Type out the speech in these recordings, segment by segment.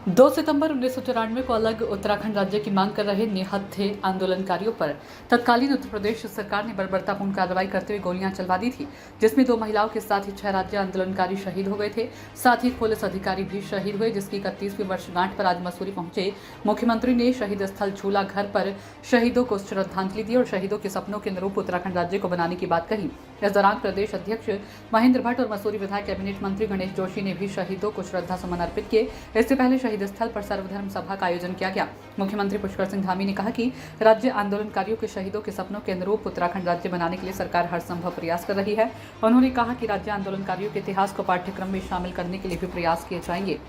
2 सितंबर 1994 को अलग उत्तराखंड राज्य की मांग कर रहे निहत्थे आंदोलनकारियों पर तत्कालीन उत्तर प्रदेश सरकार ने बर्बरतापूर्ण कार्रवाई करते हुए गोलियां चलवा दी थी, जिसमें 2 महिलाओं के साथ ही 6 राज्य आंदोलनकारी शहीद हो गए थे। साथ ही पुलिस अधिकारी भी शहीद हुए, जिसकी 31वीं वर्षगांठ पर आज मसूरी पहुंचे मुख्यमंत्री ने शहीद स्थल झूला घर पर शहीदों को श्रद्धांजलि दी और शहीदों के सपनों के अनुरूप उत्तराखंड राज्य को बनाने की बात कही। इस दौरान प्रदेश अध्यक्ष महेंद्र भट्ट और मसूरी विधायक कैबिनेट मंत्री गणेश जोशी ने भी शहीदों को श्रद्धा सुमन अर्पित किए। इससे पहले शहीद स्थल पर सर्वधर्म सभा का आयोजन किया गया। मुख्यमंत्री पुष्कर सिंह धामी ने कहा कि राज्य आंदोलनकारियों के शहीदों के सपनों के अनुरूप उत्तराखंड राज्य बनाने के लिए सरकार हर संभव प्रयास कर रही है। उन्होंने कहा कि राज्य आंदोलनकारियों के इतिहास को पाठ्यक्रम में शामिल करने के लिए भी प्रयास किए जाएंगे।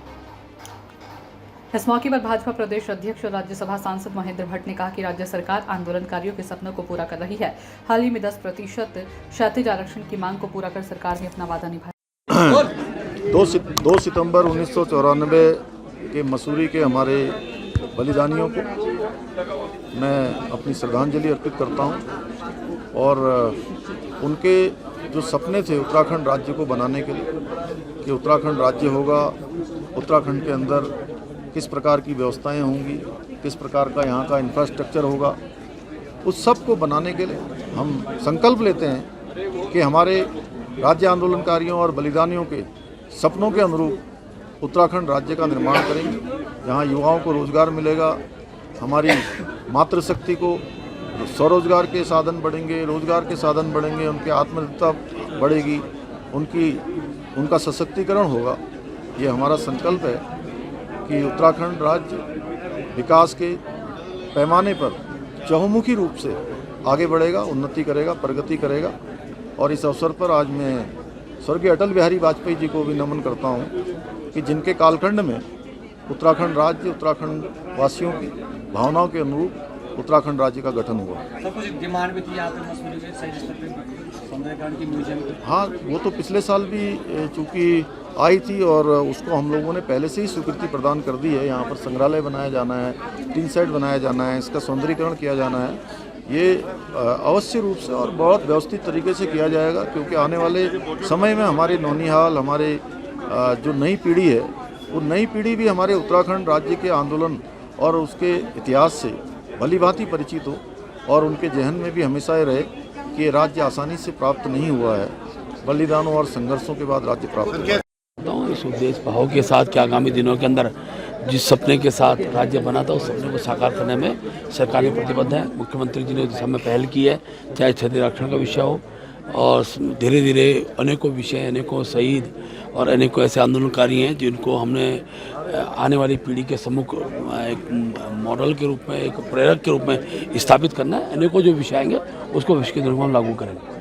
इस मौके पर भाजपा प्रदेश अध्यक्ष और राज्यसभा सांसद महेंद्र भट्ट ने कहा कि राज्य सरकार आंदोलनकारियों के सपनों को पूरा कर रही है। हाल ही में 10% क्षैतिज आरक्षण की मांग को पूरा कर सरकार ने अपना वादा निभाया। 2 सितंबर 1994 के मसूरी के हमारे बलिदानियों को मैं अपनी श्रद्धांजलि अर्पित करता हूं और उनके जो सपने थे उत्तराखंड राज्य को बनाने के लिए कि उत्तराखंड राज्य होगा, उत्तराखंड के अंदर किस प्रकार की व्यवस्थाएं होंगी, किस प्रकार का यहाँ का इंफ्रास्ट्रक्चर होगा, उस सब को बनाने के लिए हम संकल्प लेते हैं कि हमारे राज्य आंदोलनकारियों और बलिदानियों के सपनों के अनुरूप उत्तराखंड राज्य का निर्माण करेंगे, जहाँ युवाओं को रोजगार मिलेगा, हमारी मातृशक्ति को स्वरोजगार के साधन बढ़ेंगे, रोजगार के साधन बढ़ेंगे, उनकी आत्मनिर्भरता बढ़ेगी, उनका सशक्तिकरण होगा। ये हमारा संकल्प है कि उत्तराखंड राज्य विकास के पैमाने पर चहुमुखी रूप से आगे बढ़ेगा, उन्नति करेगा, प्रगति करेगा। और इस अवसर पर आज मैं स्वर्गीय अटल बिहारी वाजपेयी जी को भी नमन करता हूँ कि जिनके कालखंड में उत्तराखंड राज्य, उत्तराखंड वासियों की भावनाओं के अनुरूप उत्तराखंड राज्य का गठन हुआ। सब कुछ डिमांड भी थी यहाँ पे मसूरी में शहीद स्थल पे सौंदर्यीकरण की म्यूजियम की। हाँ, वो तो पिछले साल भी चूँकि आई थी और उसको हम लोगों ने पहले से ही स्वीकृति प्रदान कर दी है। यहाँ पर संग्रहालय बनाया जाना है, टीन सेट बनाया जाना है, इसका सौंदर्यीकरण किया जाना है। ये अवश्य रूप से और बहुत व्यवस्थित तरीके से किया जाएगा, क्योंकि आने वाले समय में हमारे नौनिहाल, हमारे जो नई पीढ़ी है, वो नई पीढ़ी भी हमारे उत्तराखंड राज्य के आंदोलन और उसके इतिहास से भलीभांति परिचित हो और उनके जहन में भी हमेशा ये रहे कि ये राज्य आसानी से प्राप्त नहीं हुआ है, बलिदानों और संघर्षों के बाद राज्य प्राप्त हुआ है। इस उद्देश्य भाव के साथ कि आगामी दिनों के अंदर जिस सपने के साथ राज्य बना था उस सपने को साकार करने में सरकार प्रतिबद्ध है। मुख्यमंत्री जी ने दिशा में पहल की है, चाहे क्षैतिज आरक्षण का विषय हो और धीरे धीरे अनेकों विषय, अनेकों शहीद और अनेकों ऐसे आंदोलनकारी हैं जिनको हमने आने वाली पीढ़ी के सम्मुख एक मॉडल के रूप में, एक प्रेरक के रूप में स्थापित करना है। अनेकों जो विषय आएंगे उसको विश्व के दरबार में लागू करेंगे।